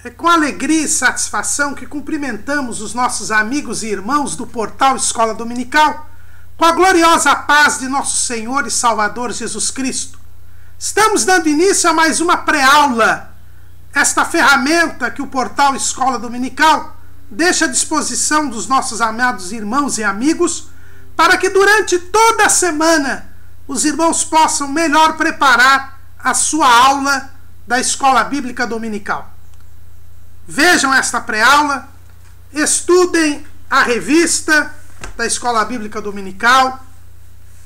É com alegria e satisfação que cumprimentamos os nossos amigos e irmãos do portal Escola Dominical, com a gloriosa paz de nosso Senhor e Salvador Jesus Cristo. Estamos dando início a mais uma pré-aula, esta ferramenta que o portal Escola Dominical deixa à disposição dos nossos amados irmãos e amigos, para que durante toda a semana os irmãos possam melhor preparar a sua aula da Escola Bíblica Dominical. Vejam esta pré-aula, estudem a revista da Escola Bíblica Dominical,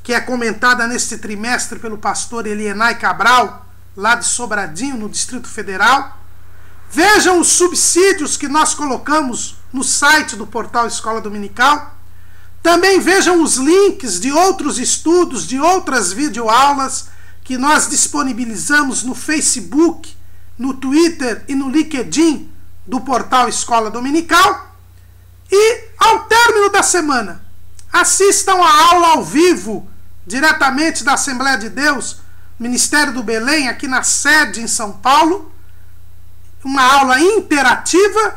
que é comentada neste trimestre pelo pastor Elienay Cabral, lá de Sobradinho, no Distrito Federal. Vejam os subsídios que nós colocamos no site do portal Escola Dominical. Também vejam os links de outros estudos, de outras videoaulas que nós disponibilizamos no Facebook, no Twitter e no LinkedIn do portal Escola Dominical. E, ao término da semana, assistam a aula ao vivo, diretamente da Assembleia de Deus, Ministério do Belém, aqui na sede em São Paulo. Uma aula interativa,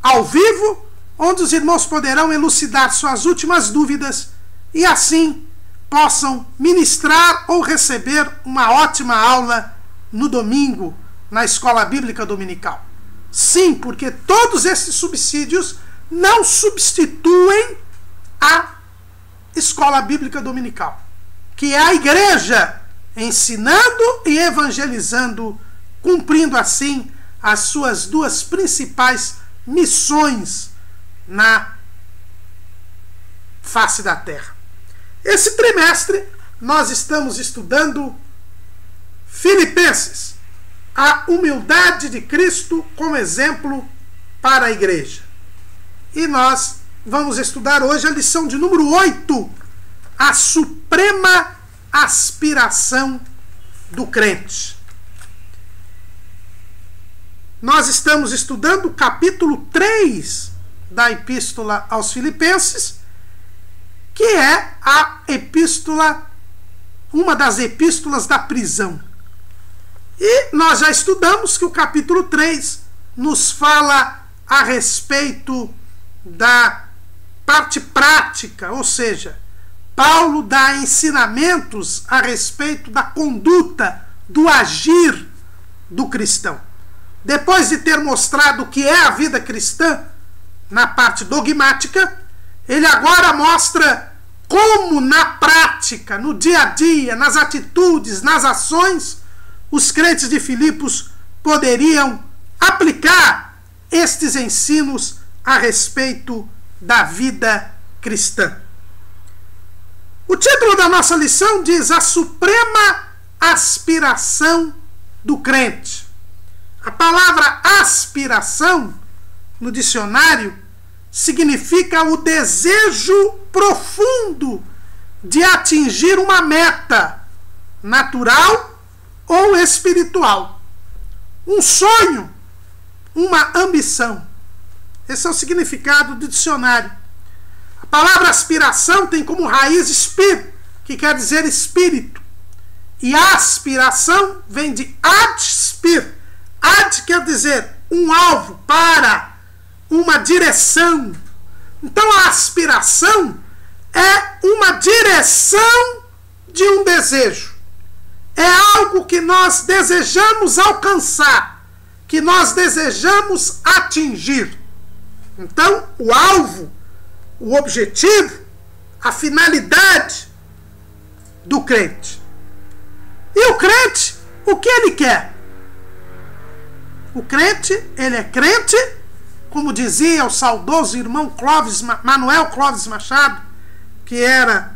ao vivo, onde os irmãos poderão elucidar suas últimas dúvidas e, assim, possam ministrar ou receber uma ótima aula no domingo, na Escola Bíblica Dominical. Sim, porque todos esses subsídios não substituem a Escola Bíblica Dominical, que é a igreja ensinando e evangelizando, cumprindo assim as suas duas principais missões na face da terra. Esse trimestre nós estamos estudando Filipenses, a humildade de Cristo como exemplo para a igreja. E nós vamos estudar hoje a lição de número 8, a suprema aspiração do crente. Nós estamos estudando o capítulo 3 da Epístola aos Filipenses, que é a epístola, uma das epístolas da prisão. E nós já estudamos que o capítulo 3 nos fala a respeito da parte prática, ou seja, Paulo dá ensinamentos a respeito da conduta, do agir do cristão. Depois de ter mostrado o que é a vida cristã na parte dogmática, ele agora mostra como na prática, no dia a dia, nas atitudes, nas ações, os crentes de Filipos poderiam aplicar estes ensinos a respeito da vida cristã. O título da nossa lição diz: a suprema aspiração do crente. A palavra aspiração, no dicionário, significa o desejo profundo de atingir uma meta natural ou espiritual. Um sonho, uma ambição. Esse é o significado do dicionário. A palavra aspiração tem como raiz espir, que quer dizer espírito. E aspiração vem de adspir. Ad quer dizer um alvo, para, uma direção. Então a aspiração é uma direção de um desejo. É algo que nós desejamos alcançar, que nós desejamos atingir. Então, o alvo, o objetivo, a finalidade do crente. E o crente, o que ele quer? O crente, ele é crente, como dizia o saudoso irmão Manuel Clóvis Machado, que era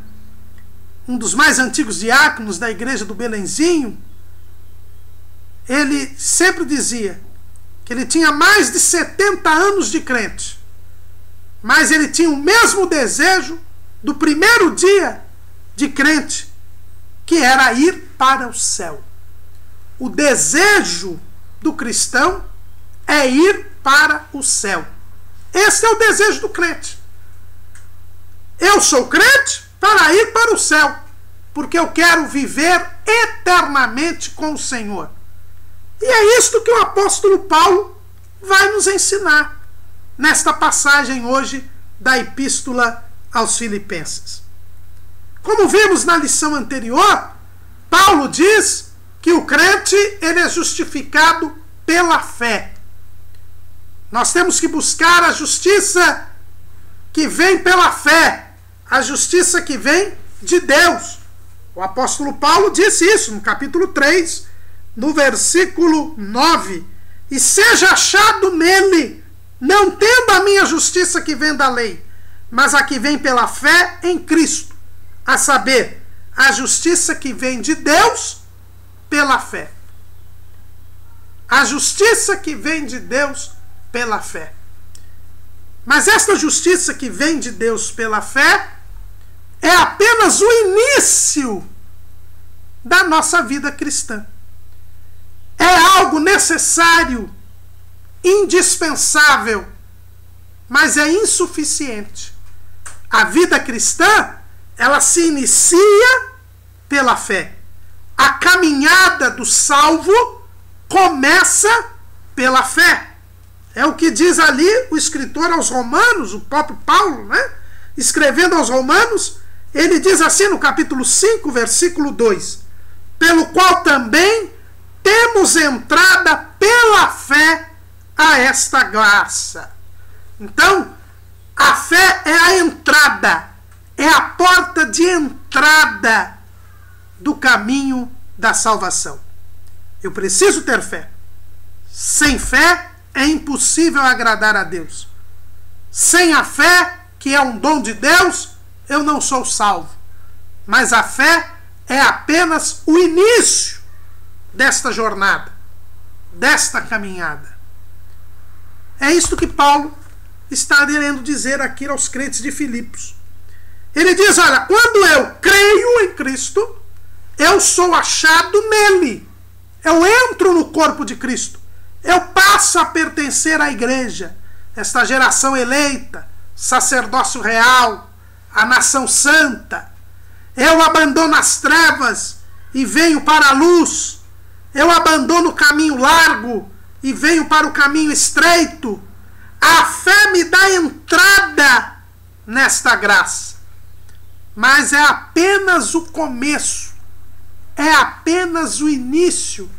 um dos mais antigos diáconos da igreja do Belenzinho. Ele sempre dizia que ele tinha mais de 70 anos de crente, mas ele tinha o mesmo desejo do primeiro dia de crente, que era ir para o céu. O desejo do cristão é ir para o céu. Esse é o desejo do crente. Eu sou crente para ir para o céu, porque eu quero viver eternamente com o Senhor. E é isto que o apóstolo Paulo vai nos ensinar nesta passagem hoje da Epístola aos Filipenses. Como vimos na lição anterior, Paulo diz que o crente ele é justificado pela fé. Nós temos que buscar a justiça que vem pela fé, a justiça que vem de Deus. O apóstolo Paulo disse isso no capítulo 3, no versículo 9. E seja achado nele, não tendo a minha justiça que vem da lei, mas a que vem pela fé em Cristo, a saber, a justiça que vem de Deus pela fé. A justiça que vem de Deus pela fé. Mas esta justiça que vem de Deus pela fé é apenas o início da nossa vida cristã. É algo necessário, indispensável, mas é insuficiente. A vida cristã, ela se inicia pela fé. A caminhada do salvo começa pela fé. É o que diz ali o escritor aos Romanos, o próprio Paulo, né? Escrevendo aos Romanos, ele diz assim no capítulo 5, versículo 2: pelo qual também temos entrada pela fé a esta graça. Então, a fé é a entrada, é a porta de entrada do caminho da salvação. Eu preciso ter fé. Sem fé é impossível agradar a Deus. Sem a fé, que é um dom de Deus, eu não sou salvo. Mas a fé é apenas o início desta jornada, desta caminhada. É isto que Paulo está querendo dizer aqui aos crentes de Filipos. Ele diz, olha, quando eu creio em Cristo, eu sou achado nele. Eu entro no corpo de Cristo. Eu passo a pertencer à igreja, esta geração eleita, sacerdócio real, a nação santa. Eu abandono as trevas e venho para a luz. Eu abandono o caminho largo e venho para o caminho estreito. A fé me dá entrada nesta graça. Mas é apenas o começo. É apenas o início.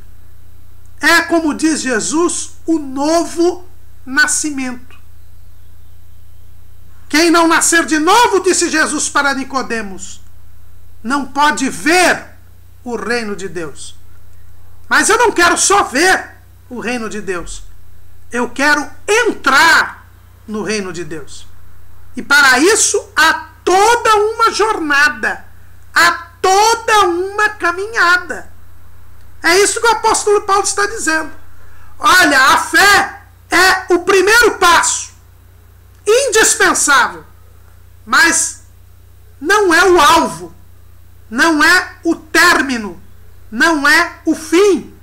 É, como diz Jesus, o novo nascimento. Quem não nascer de novo, disse Jesus para Nicodemos, não pode ver o reino de Deus. Mas eu não quero só ver o reino de Deus. Eu quero entrar no reino de Deus. E para isso há toda uma jornada, há toda uma caminhada. É isso que o apóstolo Paulo está dizendo. Olha, a fé é o primeiro passo, indispensável, mas não é o alvo, não é o término, não é o fim,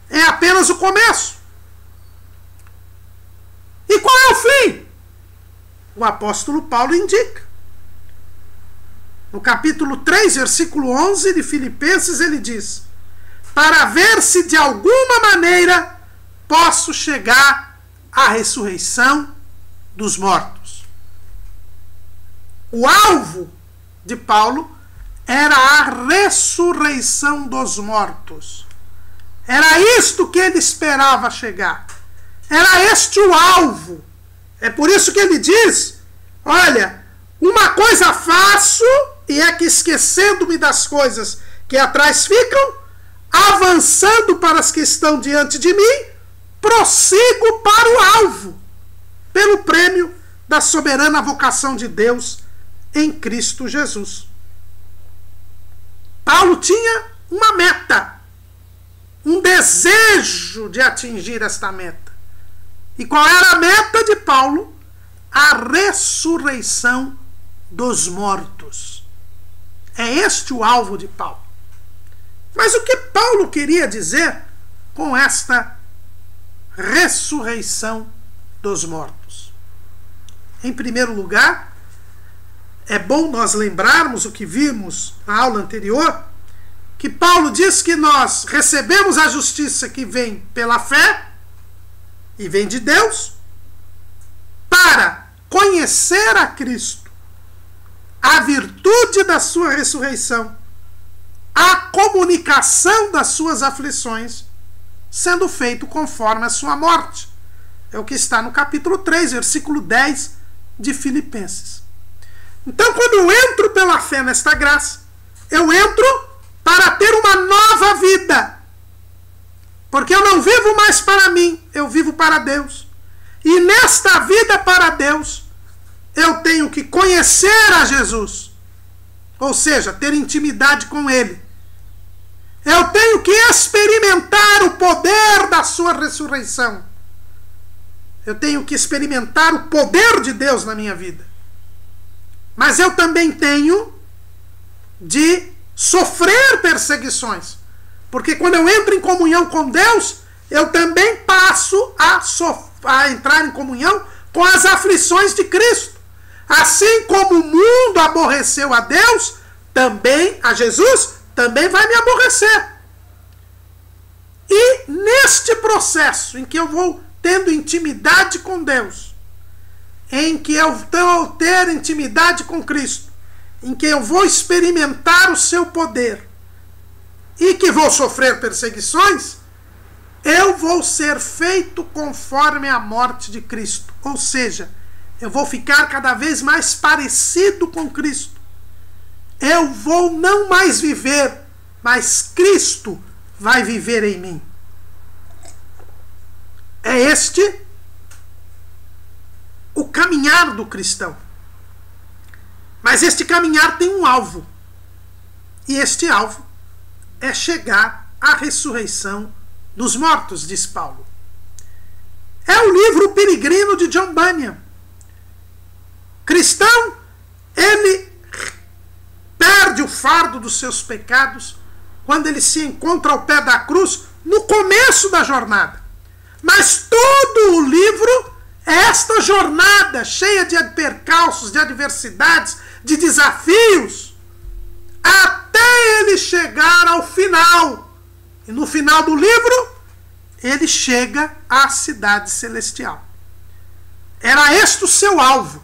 é apenas o começo. E qual é o fim? O apóstolo Paulo indica. No capítulo 3, versículo 11 de Filipenses, ele diz, para ver se de alguma maneira posso chegar à ressurreição dos mortos. O alvo de Paulo era a ressurreição dos mortos. Era isto que ele esperava chegar. Era este o alvo. É por isso que ele diz, olha, uma coisa faço, e é que esquecendo-me das coisas que atrás ficam, avançando para as que estão diante de mim, prossigo para o alvo, pelo prêmio da soberana vocação de Deus em Cristo Jesus. Paulo tinha uma meta, um desejo de atingir esta meta. E qual era a meta de Paulo? A ressurreição dos mortos. É este o alvo de Paulo. Mas o que Paulo queria dizer com esta ressurreição dos mortos? Em primeiro lugar, é bom nós lembrarmos o que vimos na aula anterior, que Paulo diz que nós recebemos a justiça que vem pela fé, e vem de Deus, para conhecer a Cristo, a virtude da sua ressurreição, a comunicação das suas aflições, sendo feito conforme a sua morte. É o que está no capítulo 3, versículo 10 de Filipenses. Então, quando eu entro pela fé nesta graça, eu entro para ter uma nova vida. Porque eu não vivo mais para mim, eu vivo para Deus. E nesta vida para Deus, eu tenho que conhecer a Jesus. Ou seja, ter intimidade com Ele. Eu tenho que experimentar o poder da sua ressurreição. Eu tenho que experimentar o poder de Deus na minha vida. Mas eu também tenho de sofrer perseguições. Porque quando eu entro em comunhão com Deus, eu também passo a entrar em comunhão com as aflições de Cristo. Assim como o mundo aborreceu a Deus, também a Jesus, também vai me aborrecer. E neste processo em que eu vou tendo intimidade com Deus, em que eu vou ter intimidade com Cristo, em que eu vou experimentar o seu poder e que vou sofrer perseguições, eu vou ser feito conforme a morte de Cristo. Ou seja, eu vou ficar cada vez mais parecido com Cristo. Eu vou não mais viver, mas Cristo vai viver em mim. É este o caminhar do cristão. Mas este caminhar tem um alvo. E este alvo é chegar à ressurreição dos mortos, diz Paulo. É o livro Peregrino de John Bunyan. Cristão, ele perde o fardo dos seus pecados quando ele se encontra ao pé da cruz no começo da jornada. Mas todo o livro é esta jornada cheia de percalços, de adversidades, de desafios, até ele chegar ao final. E no final do livro, ele chega à cidade celestial. Era este o seu alvo.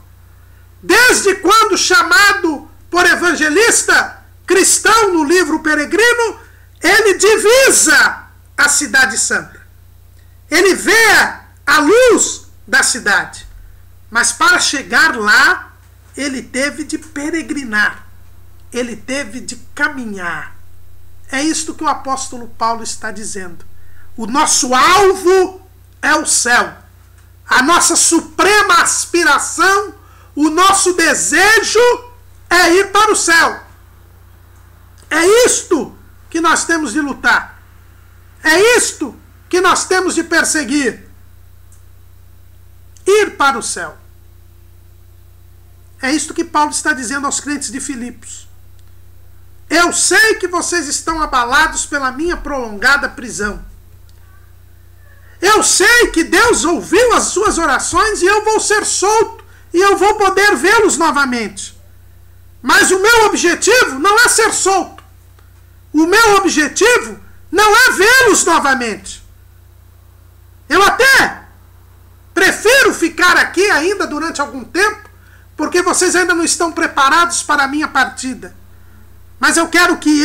Desde quando chamado por evangelista cristão no livro Peregrino, ele divisa a cidade santa. Ele vê a luz da cidade. Mas para chegar lá, ele teve de peregrinar. Ele teve de caminhar. É isto que o apóstolo Paulo está dizendo. O nosso alvo é o céu. A nossa suprema aspiração, o nosso desejo é ir para o céu. É isto que nós temos de lutar. É isto que nós temos de perseguir. Ir para o céu. É isto que Paulo está dizendo aos crentes de Filipos. Eu sei que vocês estão abalados pela minha prolongada prisão. Eu sei que Deus ouviu as suas orações e eu vou ser solto e eu vou poder vê-los novamente. Mas o meu objetivo não é ser solto. O meu objetivo não é vê-los novamente. Eu até prefiro ficar aqui ainda durante algum tempo, porque vocês ainda não estão preparados para a minha partida. Mas eu quero que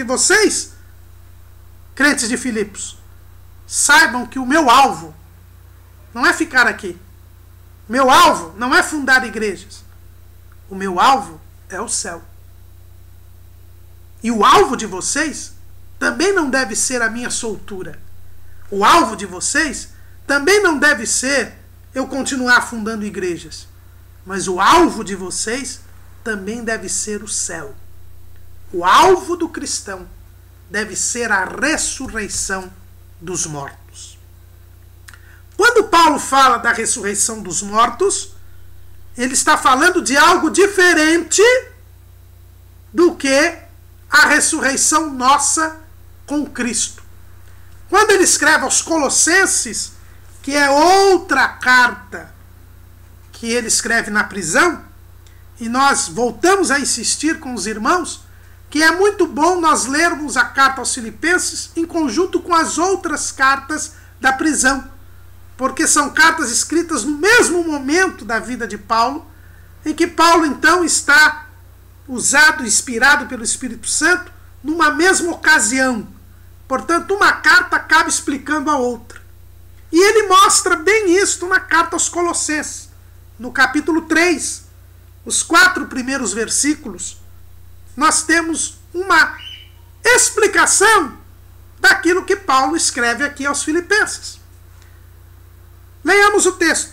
vocês, crentes de Filipos, saibam que o meu alvo não é ficar aqui. Meu alvo não é fundar igrejas. O meu alvo é o céu. E o alvo de vocês também não deve ser a minha soltura. O alvo de vocês também não deve ser eu continuar fundando igrejas. Mas o alvo de vocês também deve ser o céu. O alvo do cristão deve ser a ressurreição dos mortos. Quando Paulo fala da ressurreição dos mortos, ele está falando de algo diferente do que a ressurreição nossa com Cristo. Quando ele escreve aos Colossenses, que é outra carta que ele escreve na prisão, e nós voltamos a insistir com os irmãos que é muito bom nós lermos a carta aos Filipenses em conjunto com as outras cartas da prisão, porque são cartas escritas no mesmo momento da vida de Paulo, em que Paulo então está usado, inspirado pelo Espírito Santo, numa mesma ocasião. Portanto, uma carta acaba explicando a outra. E ele mostra bem isto na carta aos Colossenses, no capítulo 3, os 4 primeiros versículos, nós temos uma explicação daquilo que Paulo escreve aqui aos Filipenses. Leiamos o texto.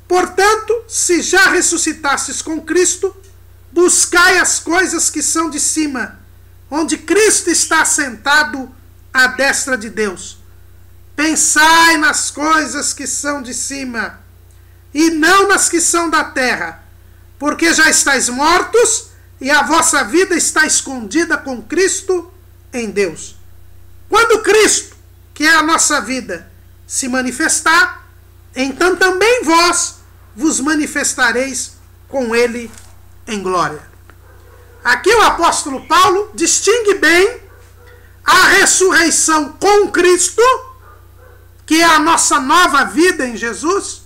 Portanto, se já ressuscitastes com Cristo, buscai as coisas que são de cima, onde Cristo está assentado à destra de Deus. Pensai nas coisas que são de cima, e não nas que são da terra, porque já estáis mortos, e a vossa vida está escondida com Cristo em Deus. Quando Cristo, que é a nossa vida, se manifestar, então também vós vos manifestareis com Ele em glória. Aqui o apóstolo Paulo distingue bem a ressurreição com Cristo, que é a nossa nova vida em Jesus,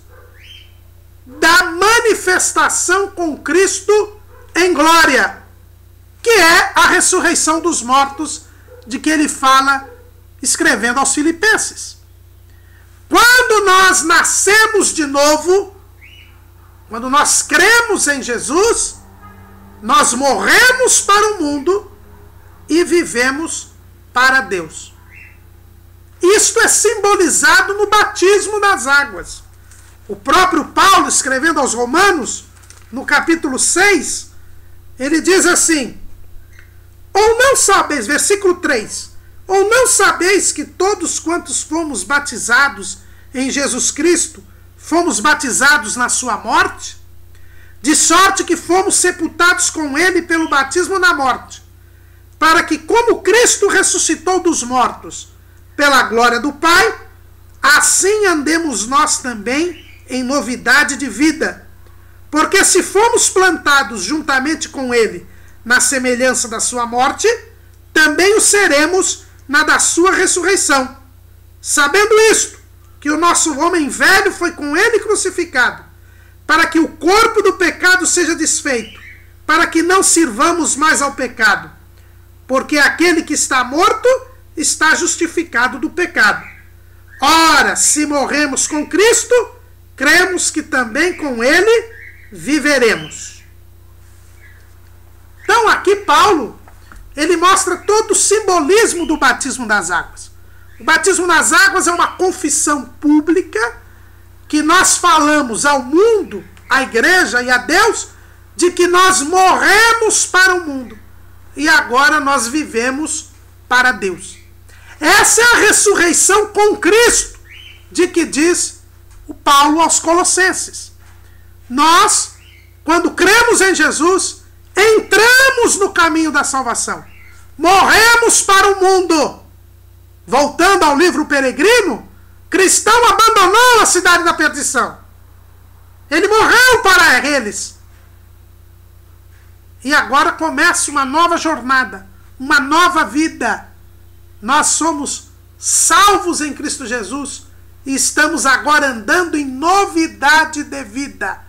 da manifestação com Cristo em glória, que é a ressurreição dos mortos, de que ele fala escrevendo aos Filipenses. Quando nós nascemos de novo, quando nós cremos em Jesus, nós morremos para o mundo e vivemos para Deus. Isto é simbolizado no batismo das águas. O próprio Paulo, escrevendo aos Romanos, no capítulo 6, ele diz assim: ou não sabeis, versículo 3, ou não sabeis que todos quantos fomos batizados em Jesus Cristo, fomos batizados na sua morte? De sorte que fomos sepultados com ele pelo batismo na morte, para que, como Cristo ressuscitou dos mortos pela glória do Pai, assim andemos nós também em novidade de vida. Porque se fomos plantados juntamente com ele na semelhança da sua morte, também o seremos na da sua ressurreição. Sabendo isto, que o nosso homem velho foi com ele crucificado, para que o corpo do pecado seja desfeito, para que não sirvamos mais ao pecado. Porque aquele que está morto está justificado do pecado. Ora, se morremos com Cristo, cremos que também com ele viveremos. Então aqui Paulo, ele mostra todo o simbolismo do batismo das águas. O batismo nas águas é uma confissão pública que nós falamos ao mundo, à igreja e a Deus, de que nós morremos para o mundo e agora nós vivemos para Deus. Essa é a ressurreição com Cristo, de que diz o Paulo aos Colossenses. Nós, quando cremos em Jesus, entramos no caminho da salvação. Morremos para o mundo. Voltando ao livro Peregrino, cristão abandonou a cidade da perdição. Ele morreu para eles. E agora começa uma nova jornada, uma nova vida. Nós somos salvos em Cristo Jesus e estamos agora andando em novidade de vida.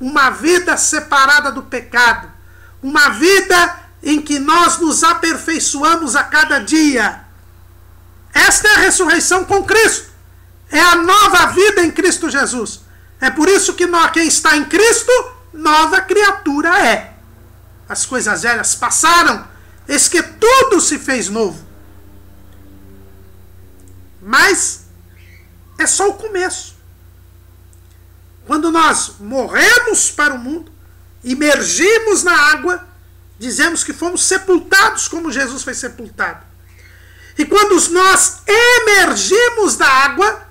Uma vida separada do pecado. Uma vida em que nós nos aperfeiçoamos a cada dia. Esta é a ressurreição com Cristo. É a nova vida em Cristo Jesus. É por isso que quem está em Cristo, nova criatura é. As coisas velhas passaram, eis que tudo se fez novo. Mas é só o começo. Quando nós morremos para o mundo, imergimos na água, dizemos que fomos sepultados como Jesus foi sepultado. E quando nós emergimos da água,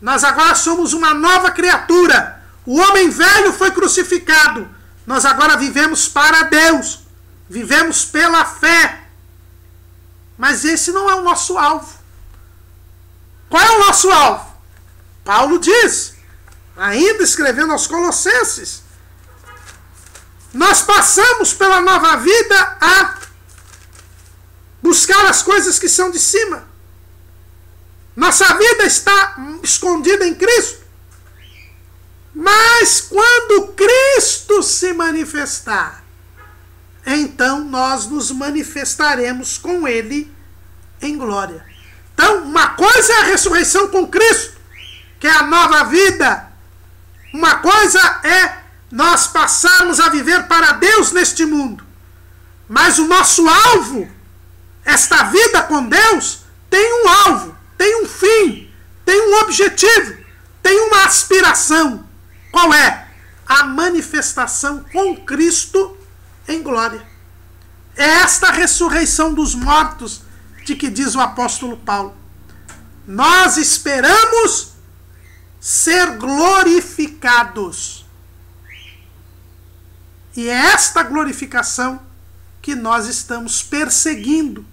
nós agora somos uma nova criatura. O homem velho foi crucificado. Nós agora vivemos para Deus. Vivemos pela fé. Mas esse não é o nosso alvo. Qual é o nosso alvo? Paulo diz, ainda escrevendo aos Colossenses, nós passamos pela nova vida a buscar as coisas que são de cima. Nossa vida está escondida em Cristo. Mas quando Cristo se manifestar, então nós nos manifestaremos com Ele em glória. Então, uma coisa é a ressurreição com Cristo, que é a nova vida. Uma coisa é nós passarmos a viver para Deus neste mundo. Mas o nosso alvo, esta vida com Deus, tem um alvo, tem um fim, tem um objetivo, tem uma aspiração. Qual é? A manifestação com Cristo em glória. É esta ressurreição dos mortos de que diz o apóstolo Paulo. Nós esperamos ser glorificados. E é esta glorificação que nós estamos perseguindo,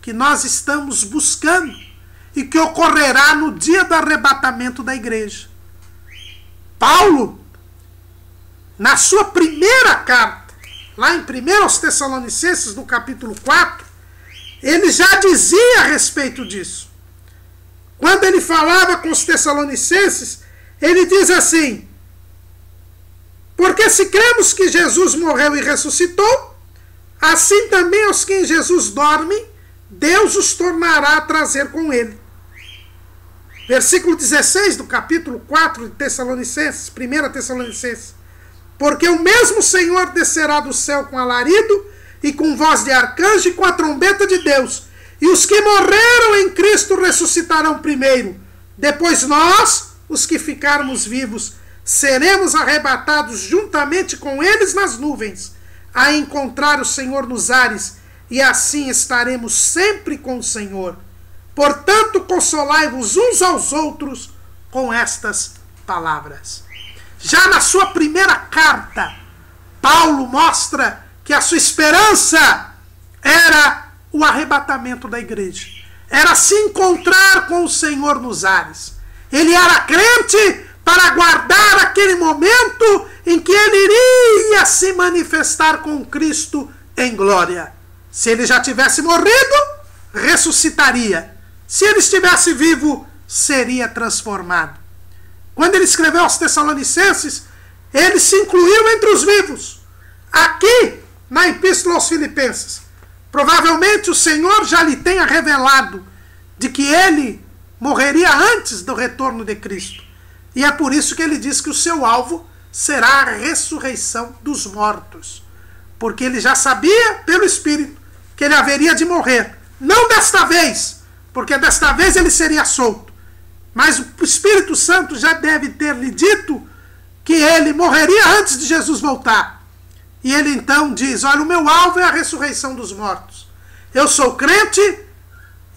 que nós estamos buscando e que ocorrerá no dia do arrebatamento da igreja. Paulo, na sua primeira carta, lá em 1 Tessalonicenses, no capítulo 4, ele já dizia a respeito disso. Quando ele falava com os Tessalonicenses, ele diz assim: porque se cremos que Jesus morreu e ressuscitou, assim também aos que em Jesus dormem, Deus os tornará a trazer com ele. Versículo 16 do capítulo 4 de Tessalonicenses, 1 Tessalonicenses. Porque o mesmo Senhor descerá do céu com alarido, e com voz de arcanjo, e com a trombeta de Deus. E os que morreram em Cristo ressuscitarão primeiro. Depois nós, os que ficarmos vivos, seremos arrebatados juntamente com eles nas nuvens, a encontrar o Senhor nos ares, e assim estaremos sempre com o Senhor. Portanto, consolai-vos uns aos outros com estas palavras. Já na sua primeira carta, Paulo mostra que a sua esperança era o arrebatamento da igreja. Era se encontrar com o Senhor nos ares. Ele era crente para aguardar aquele momento em que ele iria se manifestar com Cristo em glória. Se ele já tivesse morrido, ressuscitaria. Se ele estivesse vivo, seria transformado. Quando ele escreveu aos Tessalonicenses, ele se incluiu entre os vivos. Aqui, na Epístola aos Filipenses, provavelmente o Senhor já lhe tenha revelado de que ele morreria antes do retorno de Cristo. E é por isso que ele diz que o seu alvo será a ressurreição dos mortos. Porque ele já sabia, pelo Espírito, que ele haveria de morrer. Não desta vez, porque desta vez ele seria solto. Mas o Espírito Santo já deve ter lhe dito que ele morreria antes de Jesus voltar. E ele então diz: olha, o meu alvo é a ressurreição dos mortos. Eu sou crente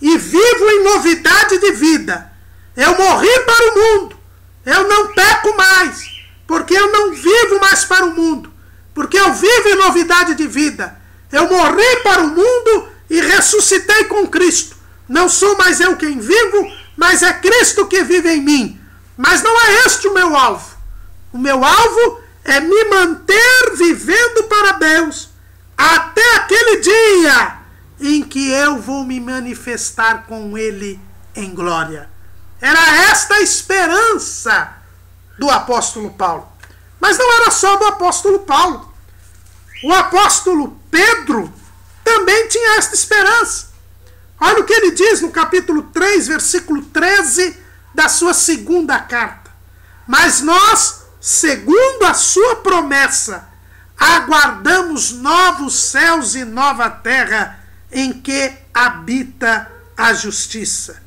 e vivo em novidade de vida. Eu morri para o mundo. Eu não peco mais, porque eu não vivo mais para o mundo. Porque eu vivo em novidade de vida. Eu morri para o mundo e ressuscitei com Cristo. Não sou mais eu quem vivo, mas é Cristo que vive em mim. Mas não é este o meu alvo. O meu alvo é me manter vivendo para Deus até aquele dia em que eu vou me manifestar com Ele em glória. Era esta a esperança do apóstolo Paulo. Mas não era só do apóstolo Paulo. O apóstolo Pedro também tinha esta esperança. Olha o que ele diz no capítulo 3, versículo 13 da sua segunda carta. Mas nós, segundo a sua promessa, aguardamos novos céus e nova terra em que habita a justiça.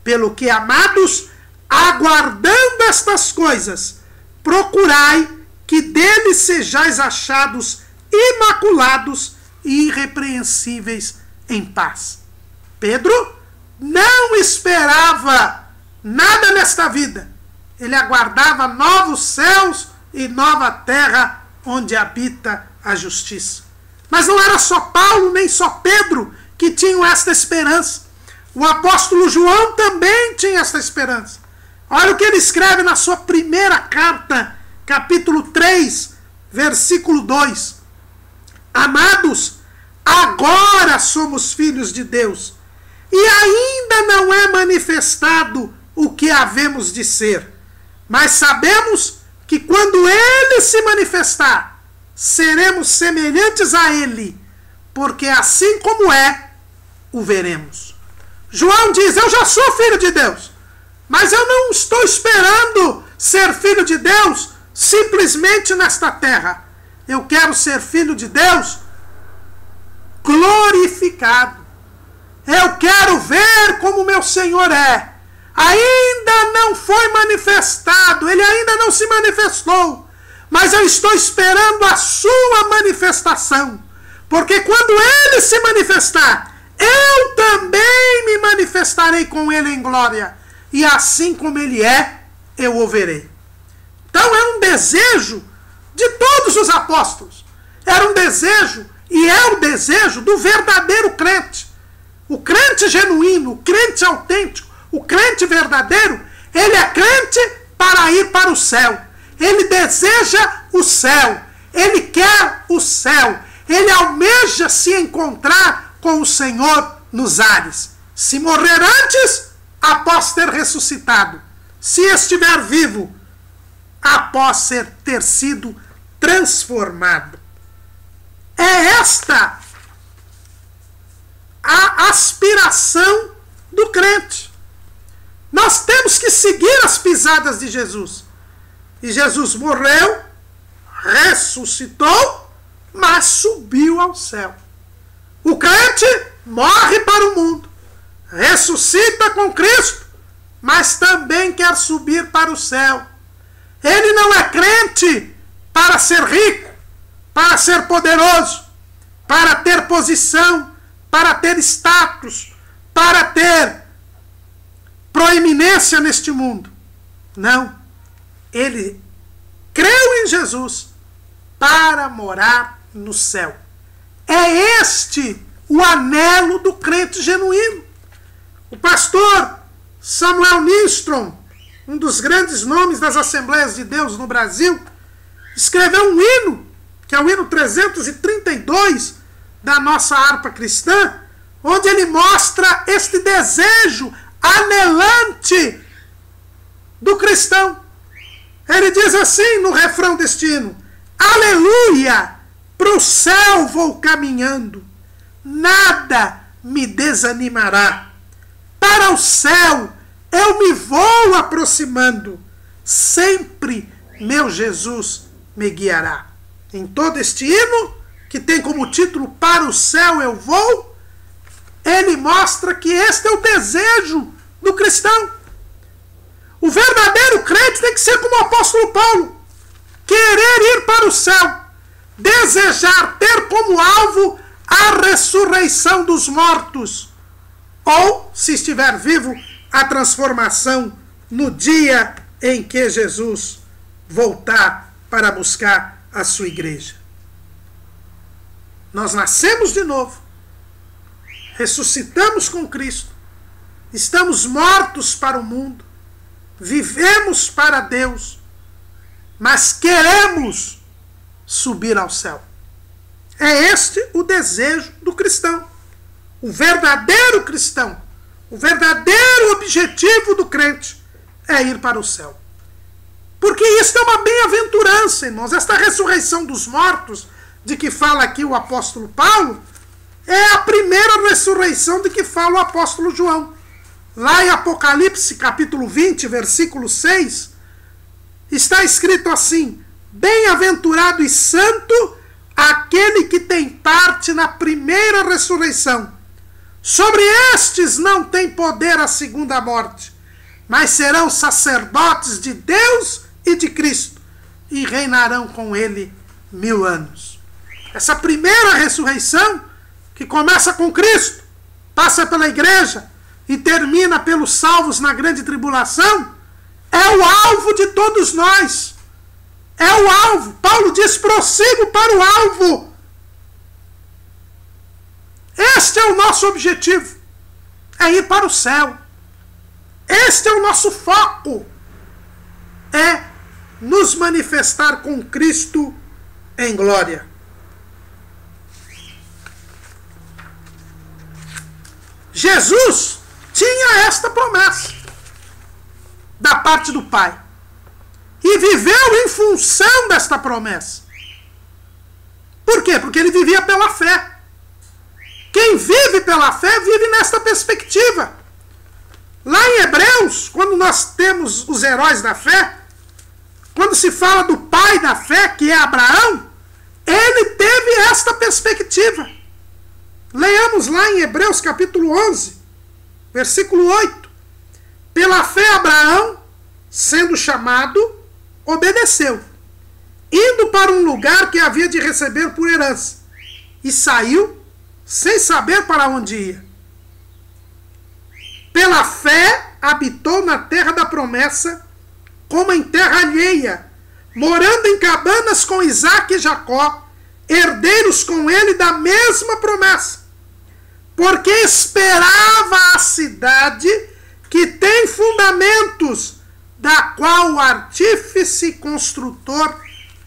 Pelo que, amados, aguardando estas coisas, procurai que dele sejais achados imaculados e irrepreensíveis em paz. Pedro não esperava nada nesta vida. Ele aguardava novos céus e nova terra onde habita a justiça. Mas não era só Paulo nem só Pedro que tinham esta esperança. O apóstolo João também tinha esta esperança. Olha o que ele escreve na sua primeira carta, capítulo 3, versículo 2. Amados, agora somos filhos de Deus, e ainda não é manifestado o que havemos de ser. Mas sabemos que quando ele se manifestar, seremos semelhantes a ele, porque assim como é, o veremos. João diz: eu já sou filho de Deus, mas eu não estou esperando ser filho de Deus simplesmente nesta terra. Eu quero ser filho de Deus glorificado. Eu quero ver como meu Senhor é. Ainda não foi manifestado, ele ainda não se manifestou, mas eu estou esperando a sua manifestação, porque quando ele se manifestar, eu também me manifestarei com ele em glória, e assim como ele é, eu o verei. Então é um desejo de todos os apóstolos, era um desejo e é o desejo do verdadeiro crente. O crente genuíno, o crente autêntico, o crente verdadeiro, ele é crente para ir para o céu. Ele deseja o céu, ele quer o céu, ele almeja se encontrar com o Senhor nos ares. Se morrer antes, após ter ressuscitado. Se estiver vivo, após ter sido transformado. É esta a aspiração do crente. Nós temos que seguir as pisadas de Jesus. E Jesus morreu, ressuscitou, mas subiu ao céu. O crente morre para o mundo, ressuscita com Cristo, mas também quer subir para o céu. Ele não é crente para ser rico, para ser poderoso, para ter posição, para ter status, para ter proeminência neste mundo. Não. Ele creu em Jesus para morar no céu. É este o anelo do crente genuíno. O pastor Samuel Nistrom, um dos grandes nomes das Assembleias de Deus no Brasil, escreveu um hino, que é o hino 332 da nossa harpa cristã, onde ele mostra este desejo anelante do cristão. Ele diz assim no refrão deste hino: aleluia, para o céu vou caminhando, nada me desanimará. Para o céu eu me vou aproximando, sempre meu Jesus me guiará. Em todo este hino, que tem como título Para o Céu Eu Vou, ele mostra que este é o desejo do cristão. O verdadeiro crente tem que ser como o apóstolo Paulo, querer ir para o céu, desejar ter como alvo a ressurreição dos mortos, ou, se estiver vivo, a transformação no dia em que Jesus voltar para buscar a sua igreja. Nós nascemos de novo, ressuscitamos com Cristo, estamos mortos para o mundo, vivemos para Deus, mas queremos subir ao céu. É este o desejo do cristão. O verdadeiro cristão, o verdadeiro objetivo do crente é ir para o céu. Porque isso é uma bem-aventurança, irmãos. Esta ressurreição dos mortos, de que fala aqui o apóstolo Paulo, é a primeira ressurreição de que fala o apóstolo João. Lá em Apocalipse, capítulo 20, versículo 6, está escrito assim: bem-aventurado e santo aquele que tem parte na primeira ressurreição. Sobre estes não tem poder a segunda morte, mas serão sacerdotes de Deus e de Cristo, e reinarão com ele 1000 anos. Essa primeira ressurreição, que começa com Cristo, passa pela igreja e termina pelos salvos na grande tribulação, é o alvo de todos nós. É o alvo. Paulo diz: prossigo para o alvo. Este é o nosso objetivo. É ir para o céu. Este é o nosso foco. É nos manifestar com Cristo em glória. Jesus tinha esta promessa da parte do Pai. E viveu em função desta promessa. Por quê? Porque ele vivia pela fé. Quem vive pela fé, vive nesta perspectiva. Lá em Hebreus, quando nós temos os heróis da fé, quando se fala do pai da fé, que é Abraão, ele teve esta perspectiva. Leiamos lá em Hebreus capítulo 11, versículo 8. Pela fé Abraão, sendo chamado, obedeceu, indo para um lugar que havia de receber por herança, e saiu sem saber para onde ia. Pela fé habitou na terra da promessa, como em terra alheia, morando em cabanas com Isaque e Jacó, herdeiros com ele da mesma promessa, porque esperava a cidade que tem fundamentos, da qual o artífice e construtor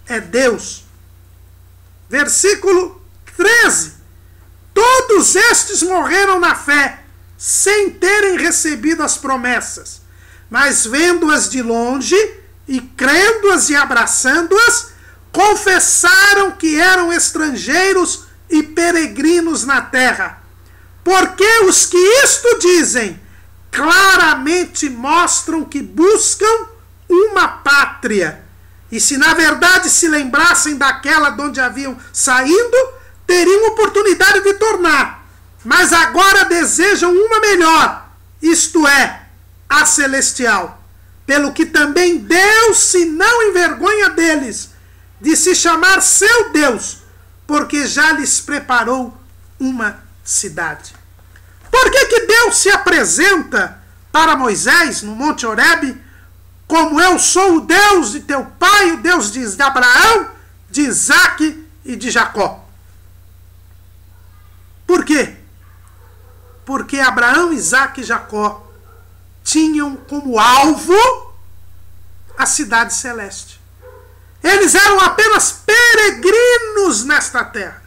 é Deus. Versículo 13. Todos estes morreram na fé, sem terem recebido as promessas, mas vendo-as de longe e crendo-as e abraçando-as, confessaram que eram estrangeiros e peregrinos na terra. Porque os que isto dizem, claramente mostram que buscam uma pátria. E se na verdade se lembrassem daquela de onde haviam saído, teriam oportunidade de tornar. Mas agora desejam uma melhor, isto é, a celestial. Pelo que também Deus se não envergonha deles, de se chamar seu Deus, porque já lhes preparou uma cidade. Por que Deus se apresenta para Moisés no Monte Horebe como eu sou o Deus de teu pai, o Deus de Abraão, de Isaque e de Jacó? Por quê? Porque Abraão, Isaque e Jacó tinham como alvo a cidade celeste. Eles eram apenas peregrinos nesta terra.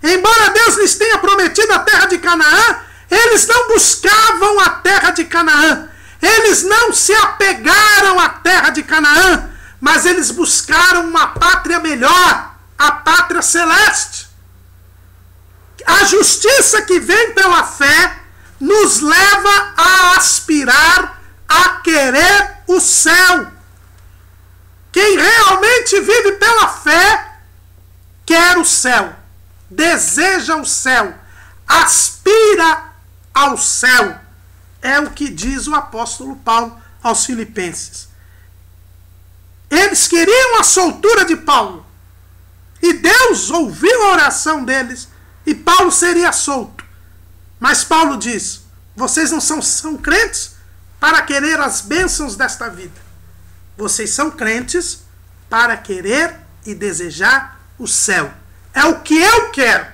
Embora Deus lhes tenha prometido a terra de Canaã, eles não buscavam a terra de Canaã. Eles não se apegaram à terra de Canaã, mas eles buscaram uma pátria melhor, a pátria celeste. A justiça que vem pela fé nos leva a aspirar, a querer o céu. Quem realmente vive pela fé quer o céu, deseja o céu, aspira ao céu. É o que diz o apóstolo Paulo aos Filipenses. Eles queriam a soltura de Paulo, e Deus ouviu a oração deles, e Paulo seria solto. Mas Paulo diz, vocês não são crentes para querer as bênçãos desta vida. Vocês são crentes para querer e desejar o céu. É o que eu quero.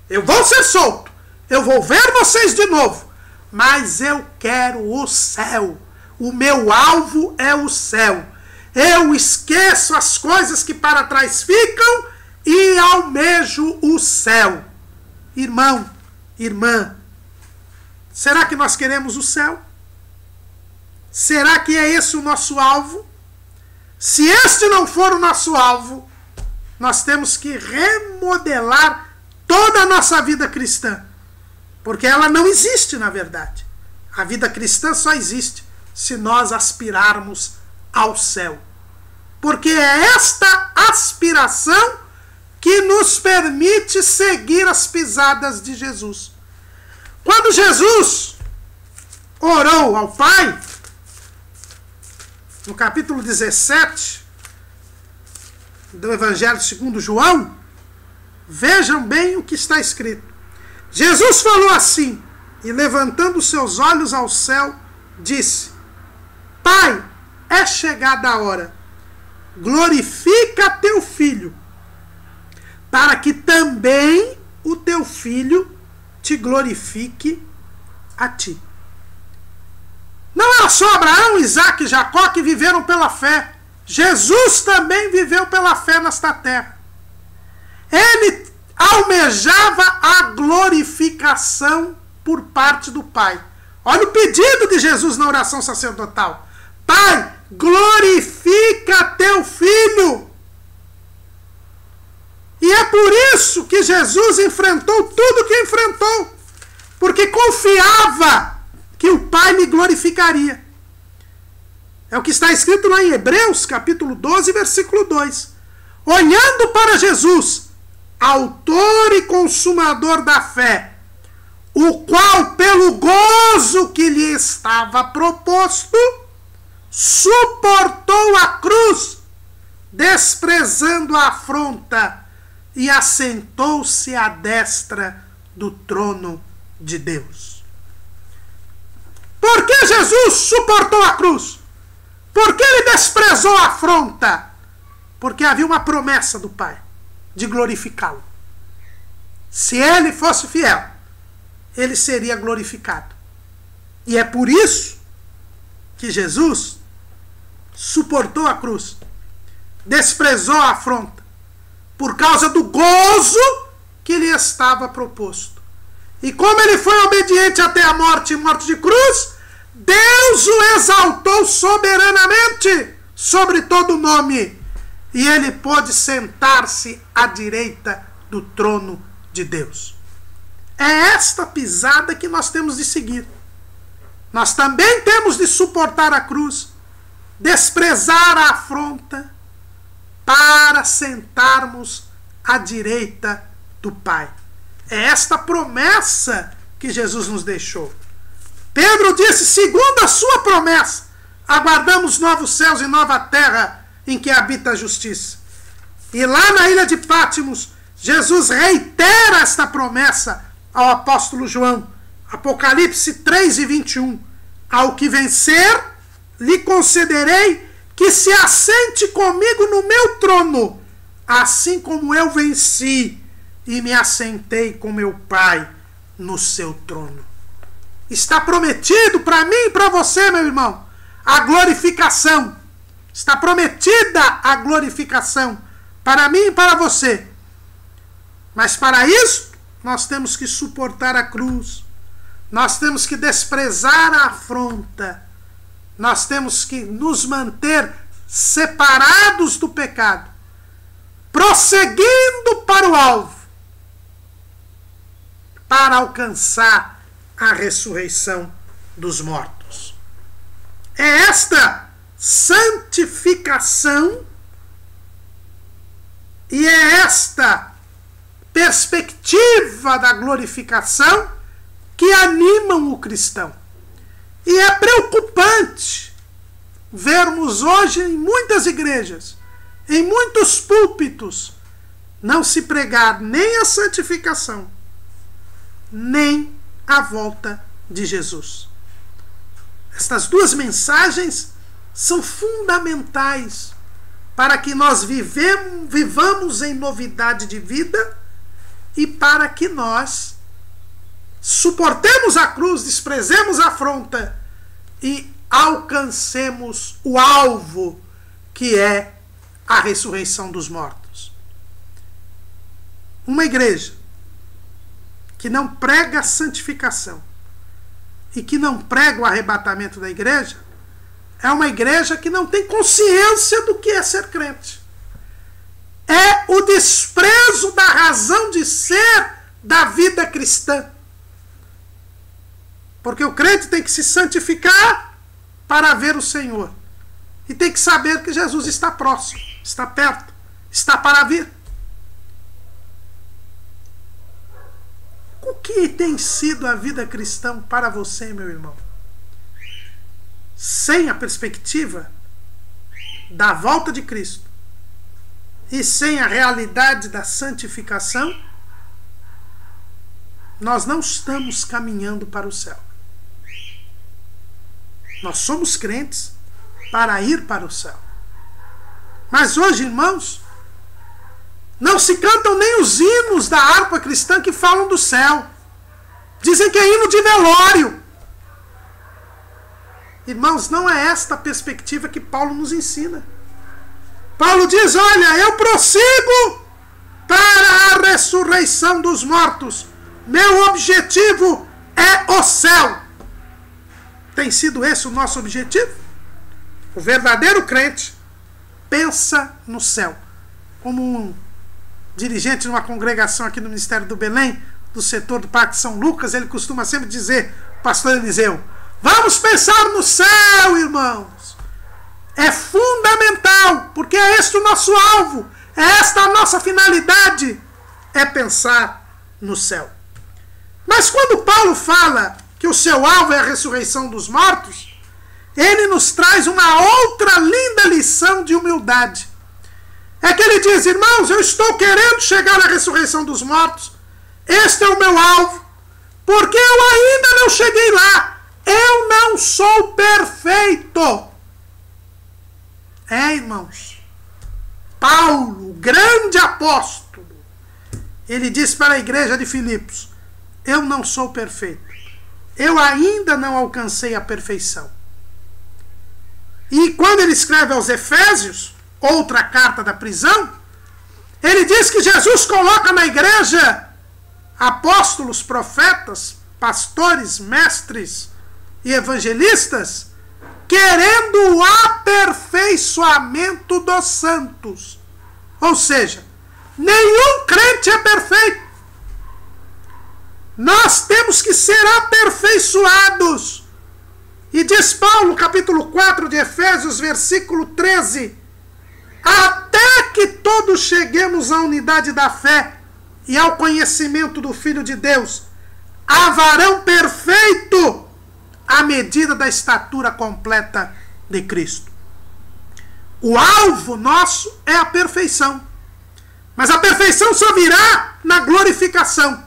Eu vou ser solto. Eu vou ver vocês de novo. Mas eu quero o céu. O meu alvo é o céu. Eu esqueço as coisas que para trás ficam e almejo o céu. Irmão, irmã, será que nós queremos o céu? Será que é esse o nosso alvo? Se este não for o nosso alvo, nós temos que remodelar toda a nossa vida cristã. Porque ela não existe, na verdade. A vida cristã só existe se nós aspirarmos ao céu. Porque é esta aspiração que nos permite seguir as pisadas de Jesus. Quando Jesus orou ao Pai, no capítulo 17 do Evangelho segundo João, vejam bem o que está escrito. Jesus falou assim, e levantando seus olhos ao céu, disse, Pai, é chegada a hora, glorifica teu Filho, para que também o teu Filho te glorifique a ti. Não era só Abraão, Isaque e Jacó que viveram pela fé. Jesus também viveu pela fé nesta terra. Ele almejava a glorificação por parte do Pai. Olha o pedido de Jesus na oração sacerdotal. Pai, glorifica teu Filho. E é por isso que Jesus enfrentou tudo o que enfrentou. Porque confiava que o Pai me glorificaria. É o que está escrito lá em Hebreus, capítulo 12, versículo 2. Olhando para Jesus, autor e consumador da fé, o qual, pelo gozo que lhe estava proposto, suportou a cruz, desprezando a afronta, e assentou-se à destra do trono de Deus. Por que Jesus suportou a cruz? Por que ele desprezou a afronta? Porque havia uma promessa do Pai de glorificá-lo. Se ele fosse fiel, ele seria glorificado. E é por isso que Jesus suportou a cruz, desprezou a afronta, por causa do gozo que lhe estava proposto. E como ele foi obediente até a morte e morte de cruz, Deus o exaltou soberanamente sobre todo nome, e ele pôde sentar-se à direita do trono de Deus. É esta pisada que nós temos de seguir. Nós também temos de suportar a cruz, desprezar a afronta, para sentarmos à direita do Pai. É esta promessa que Jesus nos deixou. Pedro disse, segundo a sua promessa, aguardamos novos céus e nova terra em que habita a justiça. E lá na ilha de Pátimos, Jesus reitera esta promessa ao apóstolo João. Apocalipse 3:21. Ao que vencer, lhe concederei que se assente comigo no meu trono, assim como eu venci e me assentei com meu Pai no seu trono. Está prometido para mim e para você, meu irmão, a glorificação. Está prometida a glorificação para mim e para você. Mas para isso, nós temos que suportar a cruz. Nós temos que desprezar a afronta. Nós temos que nos manter separados do pecado, prosseguindo para o alvo, para alcançar a ressurreição dos mortos. É esta santificação e é esta perspectiva da glorificação que animam o cristão. E é preocupante vermos hoje em muitas igrejas, em muitos púlpitos, não se pregar nem a santificação, nem a volta de Jesus. Estas duas mensagens são fundamentais para que nós vivamos em novidade de vida e para que nós suportemos a cruz, desprezemos a afronta e alcancemos o alvo, que é a ressurreição dos mortos. Uma igreja que não prega a santificação e que não prega o arrebatamento da igreja é uma igreja que não tem consciência do que é ser crente. É o desprezo da razão de ser da vida cristã. Porque o crente tem que se santificar para ver o Senhor. E tem que saber que Jesus está próximo, está perto, está para vir. O que tem sido a vida cristã para você, meu irmão? Sem a perspectiva da volta de Cristo e sem a realidade da santificação, nós não estamos caminhando para o céu. Nós somos crentes para ir para o céu. Mas hoje, irmãos, não se cantam nem os hinos da harpa cristã que falam do céu. Dizem que é hino de velório. Irmãos, não é esta a perspectiva que Paulo nos ensina. Paulo diz, olha, eu prossigo para a ressurreição dos mortos. Meu objetivo é o céu. Tem sido esse o nosso objetivo? O verdadeiro crente pensa no céu. Como um dirigente de uma congregação aqui no Ministério do Belém, do setor do Parque São Lucas, ele costuma sempre dizer, pastor Eliseu, vamos pensar no céu, irmãos. É fundamental, porque é este o nosso alvo, é esta a nossa finalidade, é pensar no céu. Mas quando Paulo fala que o seu alvo é a ressurreição dos mortos, ele nos traz uma outra linda lição de humildade. É que ele diz, irmãos, eu estou querendo chegar à ressurreição dos mortos, este é o meu alvo, porque eu ainda não cheguei lá, eu não sou perfeito. Irmãos, Paulo, o grande apóstolo, ele diz para a igreja de Filipos, eu não sou perfeito, eu ainda não alcancei a perfeição. E quando ele escreve aos Efésios, outra carta da prisão, ele diz que Jesus coloca na igreja apóstolos, profetas, pastores, mestres e evangelistas, querendo o aperfeiçoamento dos santos. Ou seja, nenhum crente é perfeito. Nós temos que ser aperfeiçoados. E diz Paulo, capítulo 4 de Efésios, versículo 13, até que todos cheguemos à unidade da fé e ao conhecimento do Filho de Deus, a varão perfeito, à medida da estatura completa de Cristo. O alvo nosso é a perfeição. Mas a perfeição só virá na glorificação.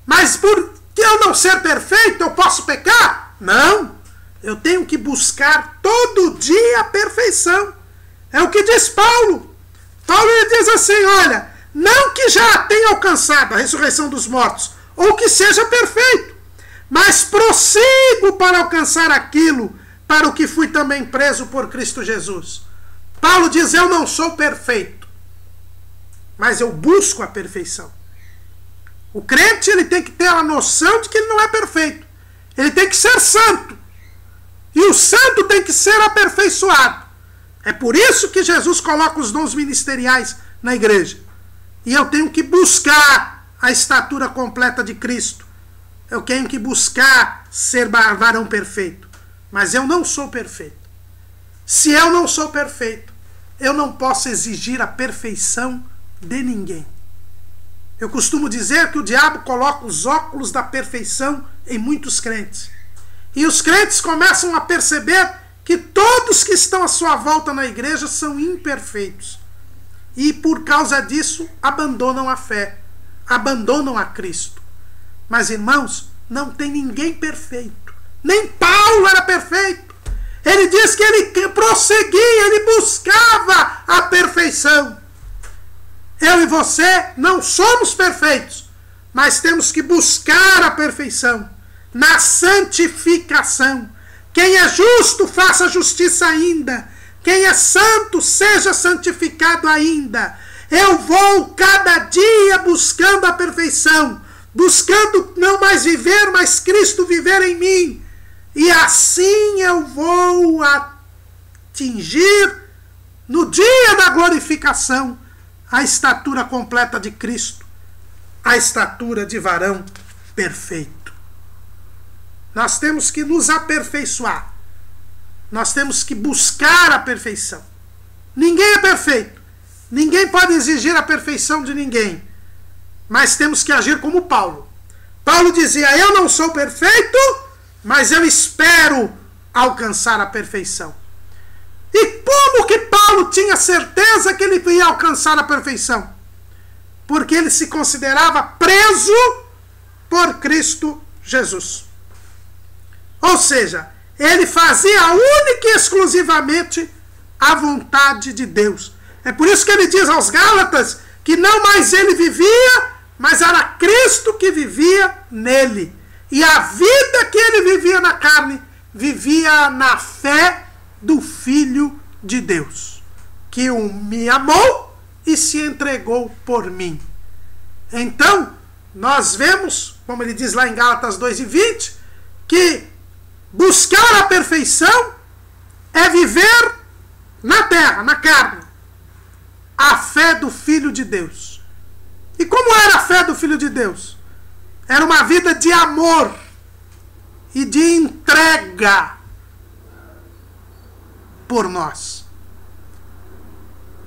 Mas por que eu não ser perfeito, eu posso pecar? Não. Eu tenho que buscar todo dia a perfeição. É o que diz Paulo. Paulo diz assim, olha, não que já tenha alcançado a ressurreição dos mortos, ou que seja perfeito, mas prossigo para alcançar aquilo para o que fui também preso por Cristo Jesus. Paulo diz, eu não sou perfeito, mas eu busco a perfeição. O crente, ele tem que ter a noção de que ele não é perfeito. Ele tem que ser santo. E o santo tem que ser aperfeiçoado. É por isso que Jesus coloca os dons ministeriais na igreja. E eu tenho que buscar a estatura completa de Cristo. Eu tenho que buscar ser varão perfeito. Mas eu não sou perfeito. Se eu não sou perfeito, eu não posso exigir a perfeição de ninguém. Eu costumo dizer que o diabo coloca os óculos da perfeição em muitos crentes. E os crentes começam a perceber que todos que estão à sua volta na igreja são imperfeitos. E por causa disso abandonam a fé, abandonam a Cristo. Mas irmãos, não tem ninguém perfeito. Nem Paulo era perfeito. Ele diz que ele prosseguia, ele buscava a perfeição. Eu e você não somos perfeitos, mas temos que buscar a perfeição na santificação. Quem é justo, faça justiça ainda. Quem é santo, seja santificado ainda. Eu vou cada dia buscando a perfeição, buscando não mais viver, mas Cristo viver em mim. E assim eu vou atingir, no dia da glorificação, a estatura completa de Cristo, a estatura de varão perfeito. Nós temos que nos aperfeiçoar. Nós temos que buscar a perfeição. Ninguém é perfeito. Ninguém pode exigir a perfeição de ninguém. Mas temos que agir como Paulo. Paulo dizia, eu não sou perfeito, mas eu espero alcançar a perfeição. E como que Paulo tinha certeza que ele ia alcançar a perfeição? Porque ele se considerava preso por Cristo Jesus. Ou seja, ele fazia única e exclusivamente a vontade de Deus. É por isso que ele diz aos Gálatas que não mais ele vivia, mas era Cristo que vivia nele. E a vida que ele vivia na carne, vivia na fé do Filho de Deus, que me amou e se entregou por mim. Então, nós vemos, como ele diz lá em Gálatas 2:20, que buscar a perfeição é viver na terra, na carne, a fé do Filho de Deus. E como era a fé do Filho de Deus? Era uma vida de amor e de entrega por nós.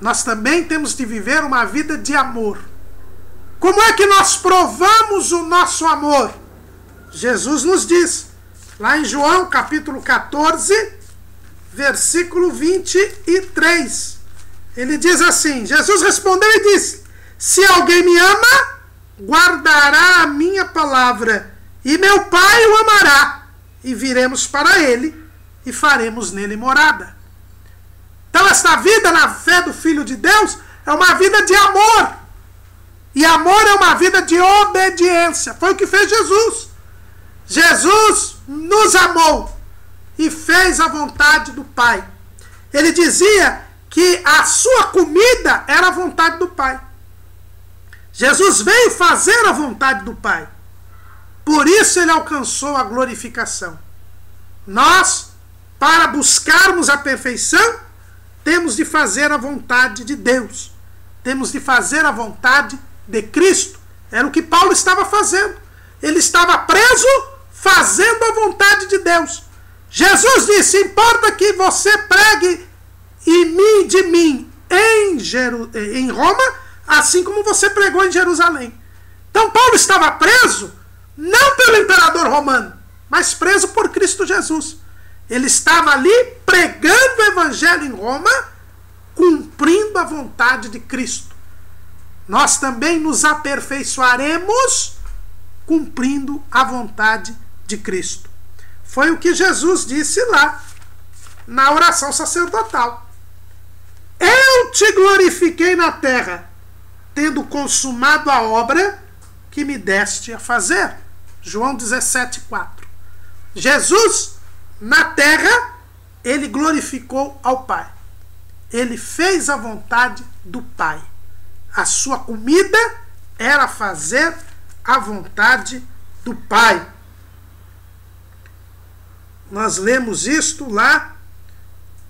Nós também temos de viver uma vida de amor. Como é que nós provamos o nosso amor? Jesus nos diz, lá em João capítulo 14, versículo 23. Ele diz assim, Jesus respondeu e disse, se alguém me ama, guardará a minha palavra, e meu Pai o amará, e viremos para ele, e faremos nele morada. Então esta vida na fé do Filho de Deus é uma vida de amor. E amor é uma vida de obediência. Foi o que fez Jesus. Jesus nos amou e fez a vontade do Pai. Ele dizia que a sua comida era a vontade do Pai. Jesus veio fazer a vontade do Pai. Por isso ele alcançou a glorificação. Nós, para buscarmos a perfeição, temos de fazer a vontade de Deus. Temos de fazer a vontade de Cristo. Era o que Paulo estava fazendo. Ele estava preso fazendo a vontade de Deus. Jesus disse, importa que você pregue de mim em Roma, assim como você pregou em Jerusalém. Então Paulo estava preso, não pelo imperador romano, mas preso por Cristo Jesus. Ele estava ali pregando o evangelho em Roma, cumprindo a vontade de Cristo. Nós também nos aperfeiçoaremos cumprindo a vontade de Cristo. Foi o que Jesus disse lá na oração sacerdotal. Eu te glorifiquei na terra, tendo consumado a obra que me deste a fazer. João 17:4. Jesus, na terra, ele glorificou ao Pai. Ele fez a vontade do Pai. A sua comida era fazer a vontade do Pai. Nós lemos isto lá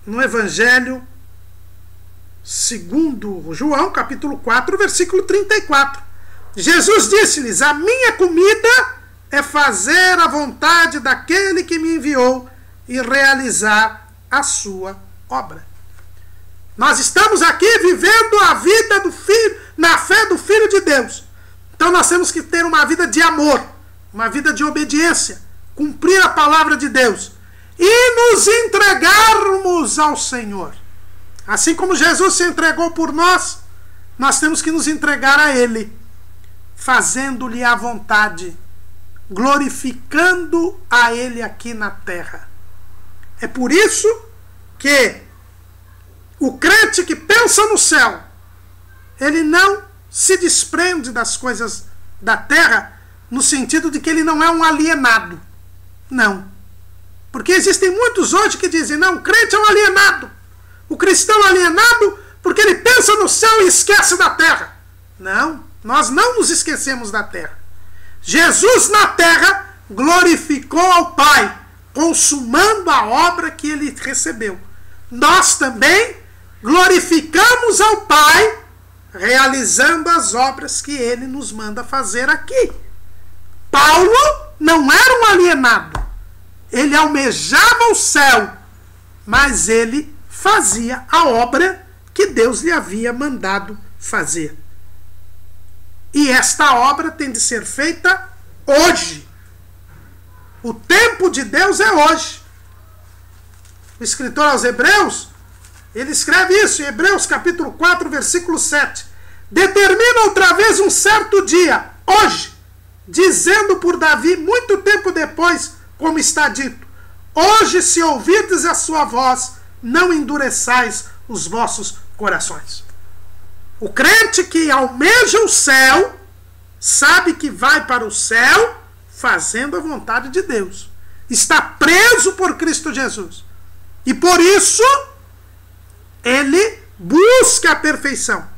no Evangelho segundo João, capítulo 4, versículo 34. Jesus disse-lhes, a minha comida é fazer a vontade daquele que me enviou e realizar a sua obra. Nós estamos aqui vivendo a vida do Filho, na fé do Filho de Deus. Então nós temos que ter uma vida de amor, uma vida de obediência, cumprir a palavra de Deus e nos entregarmos ao Senhor. Assim como Jesus se entregou por nós, nós temos que nos entregar a Ele, fazendo-lhe a vontade, glorificando a Ele aqui na terra. É por isso que o crente que pensa no céu, ele não se desprende das coisas da terra, no sentido de que ele não é um alienado. Não. Porque existem muitos hoje que dizem, não, o crente é um alienado. O cristão é alienado porque ele pensa no céu e esquece da terra. Não, nós não nos esquecemos da terra. Jesus na terra glorificou ao Pai, consumando a obra que ele recebeu. Nós também glorificamos ao Pai, realizando as obras que ele nos manda fazer aqui. Paulo não era um alienado. Ele almejava o céu, mas ele fazia a obra que Deus lhe havia mandado fazer. E esta obra tem de ser feita hoje. O tempo de Deus é hoje. O escritor aos Hebreus, ele escreve isso em Hebreus capítulo 4, versículo 7. Determina outra vez um certo dia, hoje, dizendo por Davi, muito tempo depois, como está dito, hoje se ouvirdes a sua voz, não endureçais os vossos corações. O crente que almeja o céu, sabe que vai para o céu fazendo a vontade de Deus. Está preso por Cristo Jesus. E por isso, ele busca a perfeição.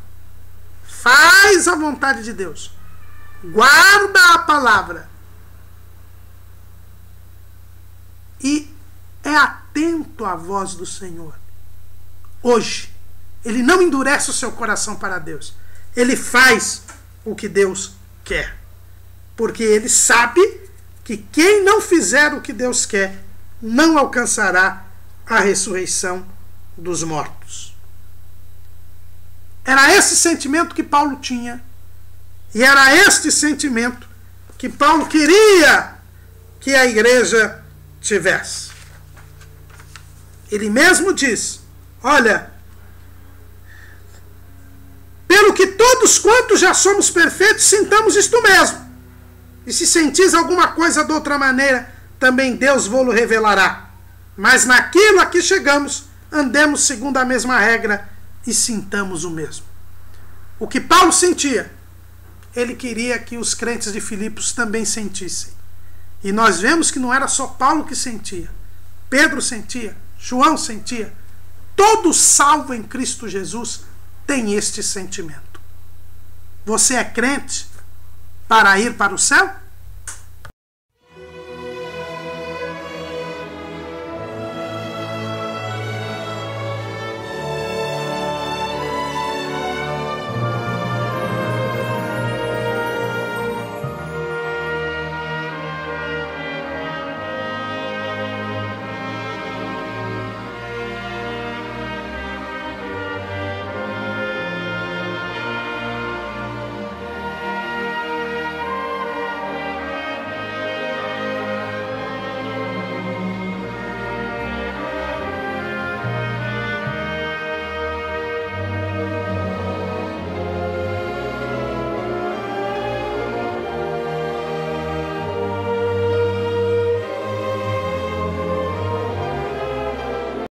Faz a vontade de Deus. guarda a palavra e é atento à voz do Senhor, hoje, ele não endurece o seu coração para Deus. Ele faz o que Deus quer. Porque ele sabe que quem não fizer o que Deus quer não alcançará a ressurreição dos mortos. Era esse sentimento que Paulo tinha. E era este sentimento que Paulo queria que a igreja tivesse. Ele mesmo diz: olha, pelo que todos quantos já somos perfeitos, sintamos isto mesmo. E se sentis alguma coisa de outra maneira, também Deus vô-lo revelará. Mas naquilo a que chegamos, andemos segundo a mesma regra e sintamos o mesmo. O que Paulo sentia, ele queria que os crentes de Filipos também sentissem. E nós vemos que não era só Paulo que sentia. Pedro sentia, João sentia. Todo salvo em Cristo Jesus tem este sentimento. Você é crente para ir para o céu?